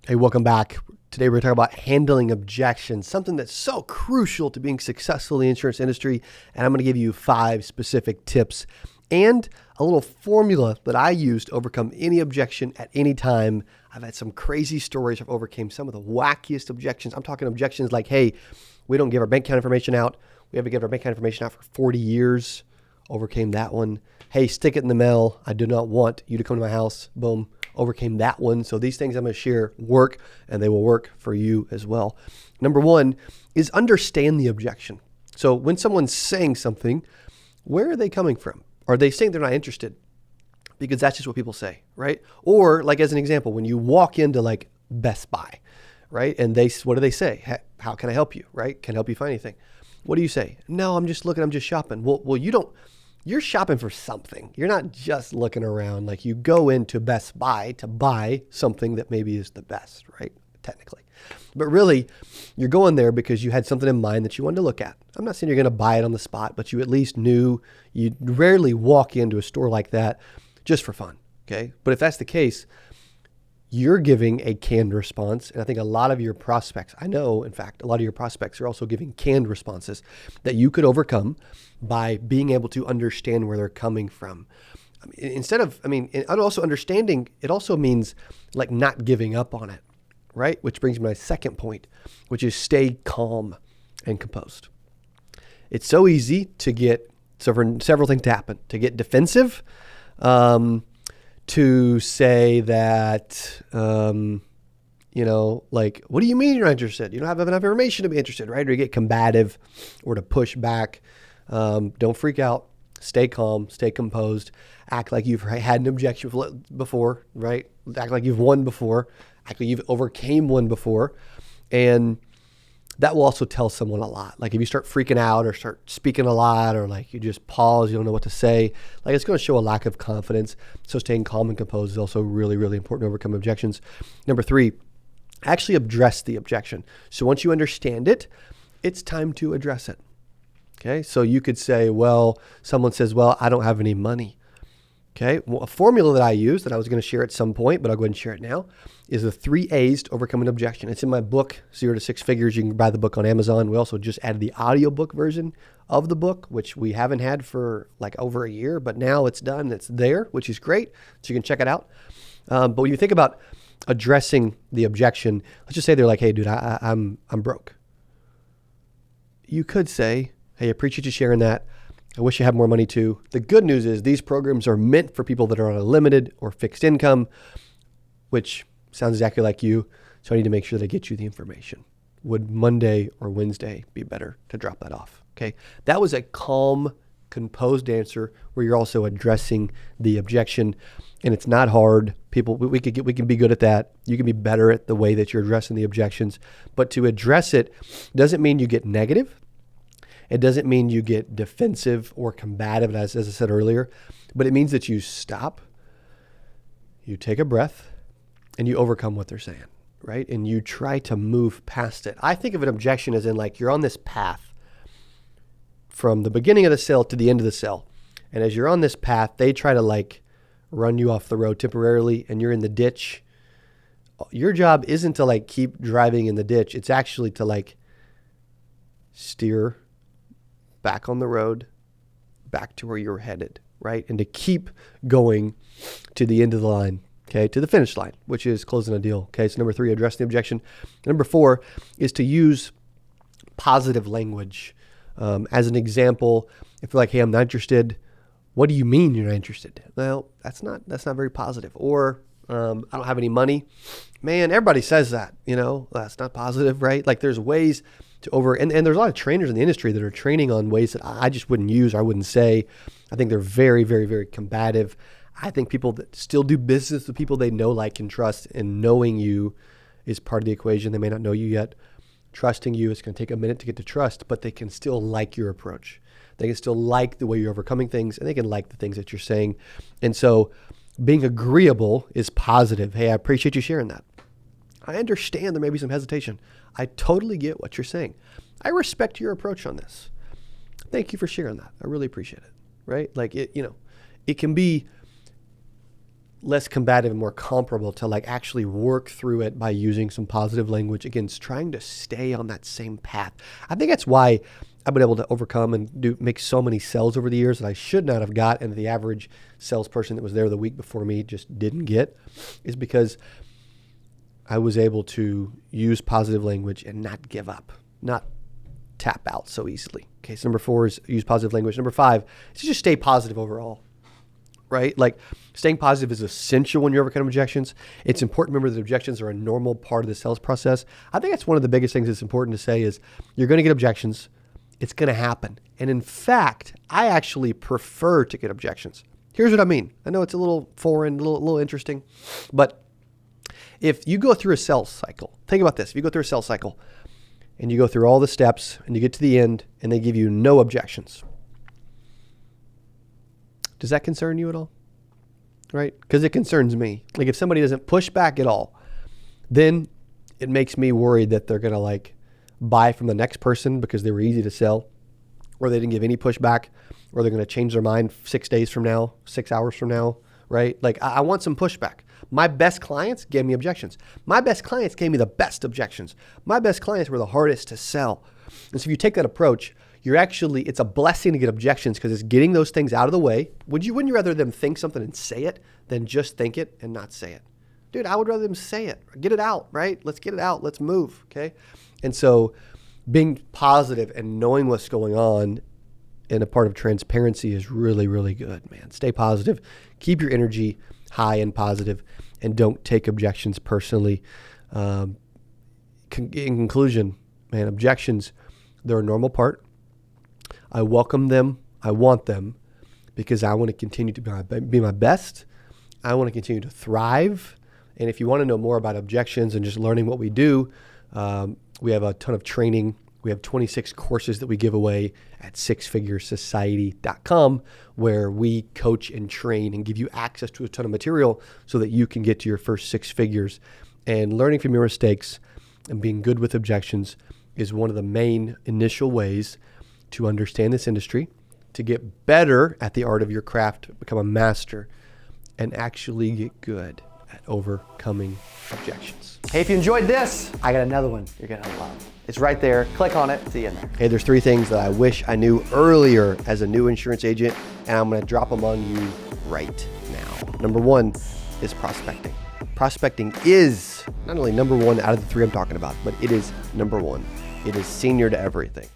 Hey, welcome back. Today we're going to talk about handling objections, something that's so crucial to being successful in the insurance industry. And I'm going to give you 5 specific tips and a little formula that I use to overcome any objection at any time. I've had some crazy stories. I've overcame some of the wackiest objections. I'm talking objections like, hey, we don't give our bank account information out. We haven't given our bank account information out for 40 years. Overcame that one. Hey, stick it in the mail. I do not want you to come to my house. Boom. Overcame that one. So these things I'm going to share work, and they will work for you as well. Number 1 is understand the objection. So when someone's saying something, where are they coming from? Are they saying they're not interested? Because that's just what people say, right? Or like as an example, when you walk into like Best Buy, right? And what do they say? How can I help you, right? Can I help you find anything? What do you say? No, I'm just looking, I'm just shopping. Well, you're shopping for something. You're not just looking around. Like you go into Best Buy to buy something that maybe is the best, right? Technically. But really, you're going there because you had something in mind that you wanted to look at. I'm not saying you're going to buy it on the spot, but you at least knew. You rarely walk into a store like that just for fun, okay? But if that's the case, you're giving a canned response. And I think a lot of your prospects, I know, in fact, a lot of your prospects are also giving canned responses that you could overcome by being able to understand where they're coming from. And also understanding, it also means like not giving up on it, right? Which brings me to my second point, which is stay calm and composed. It's so easy for several things to happen, to get defensive, to say that, like, what do you mean you're not interested? You don't have enough information to be interested, right? Or to get combative or to push back. Don't freak out. Stay calm, stay composed. Act like you've had an objection before, right? Act like you've won before. Act like you've overcame one before. And that will also tell someone a lot. Like if you start freaking out or start speaking a lot or like you just pause, you don't know what to say, like it's going to show a lack of confidence. So staying calm and composed is also really, really important to overcome objections. Number 3, actually address the objection. So once you understand it, it's time to address it. Okay. So you could say, someone says, I don't have any money. Okay. Well, a formula that I use that I was going to share at some point, but I'll go ahead and share it now, is the 3 A's to overcome an objection. It's in my book, 0 to 6 Figures. You can buy the book on Amazon. We also just added the audiobook version of the book, which we haven't had for like over a year, but now it's done. It's there, which is great. So you can check it out. But when you think about addressing the objection, let's just say they're like, hey, dude, I'm broke. You could say, hey, I appreciate you sharing that. I wish you had more money too. The good news is these programs are meant for people that are on a limited or fixed income, which sounds exactly like you. So I need to make sure they get you the information. Would Monday or Wednesday be better to drop that off? Okay. That was a calm, composed answer where you're also addressing the objection, and it's not hard. People, we can be good at that. You can be better at the way that you're addressing the objections, but to address it doesn't mean you get negative. It doesn't mean you get defensive or combative, as I said earlier, but it means that you stop, you take a breath, and you overcome what they're saying, right? And you try to move past it. I think of an objection as in like you're on this path from the beginning of the sale to the end of the sale. And as you're on this path, they try to like run you off the road temporarily and you're in the ditch. Your job isn't to like keep driving in the ditch. It's actually to like steer back on the road, back to where you're headed, right? And to keep going to the end of the line, okay, to the finish line, which is closing a deal, okay? So number 3, address the objection. Number 4 is to use positive language. As an example, if you're like, hey, I'm not interested, what do you mean you're not interested? Well, that's not very positive. Or I don't have any money. Man, everybody says that, that's not positive, right? Like there's ways to and there's a lot of trainers in the industry that are training on ways that I just wouldn't use or I wouldn't say. I think they're very, very, very combative. I think people that still do business with people they know, like, and trust, and knowing you is part of the equation. They may not know you yet. Trusting you, it's going to take a minute to get to trust, but they can still like your approach. They can still like the way you're overcoming things, and they can like the things that you're saying. And so being agreeable is positive. Hey, I appreciate you sharing that. I understand there may be some hesitation. I totally get what you're saying. I respect your approach on this. Thank you for sharing that. I really appreciate it, right? Like it can be less combative and more comparable to like actually work through it by using some positive language against trying to stay on that same path. I think that's why I've been able to overcome and make so many sales over the years that I should not have got, and the average salesperson that was there the week before me just didn't get, is because I was able to use positive language and not give up, not tap out so easily. Okay, so number 4 is use positive language. Number 5 is just stay positive overall, right? Like staying positive is essential when you're overcoming objections. It's important to remember that objections are a normal part of the sales process. I think that's one of the biggest things that's important to say is you're going to get objections. It's going to happen. And in fact, I actually prefer to get objections. Here's what I mean. I know it's a little foreign, a little interesting, but if you go through a sales cycle, think about this. If you go through a sales cycle and you go through all the steps and you get to the end and they give you no objections, does that concern you at all? Right? Because it concerns me. Like if somebody doesn't push back at all, then it makes me worried that they're going to like buy from the next person because they were easy to sell, or they didn't give any pushback, or they're going to change their mind 6 days from now, 6 hours from now, right? Like I want some pushback. My best clients gave me objections. My best clients gave me the best objections. My best clients were the hardest to sell. And so if you take that approach, it's a blessing to get objections because it's getting those things out of the way. Wouldn't you rather them think something and say it than just think it and not say it? Dude, I would rather them say it. Get it out, right? Let's get it out. Let's move, okay? And so being positive and knowing what's going on and a part of transparency is really, really good, man. Stay positive. Keep your energy high and positive, and don't take objections personally. In conclusion, man, objections, they're a normal part. I welcome them. I want them because I want to continue to be my best. I want to continue to thrive. And if you want to know more about objections and just learning what we do, we have a ton of training. We have 26 courses that we give away at sixfiguresociety.com, where we coach and train and give you access to a ton of material so that you can get to your first 6 figures. And learning from your mistakes and being good with objections is one of the main initial ways to understand this industry, to get better at the art of your craft, become a master, and actually get good at overcoming objections. Hey, if you enjoyed this, I got another one you're gonna love. It's right there. Click on it. See you in there. Hey, there's 3 things that I wish I knew earlier as a new insurance agent, and I'm gonna drop them on you right now. Number 1 is prospecting. Prospecting is not only number 1 out of the 3 I'm talking about, but it is number 1. It is senior to everything.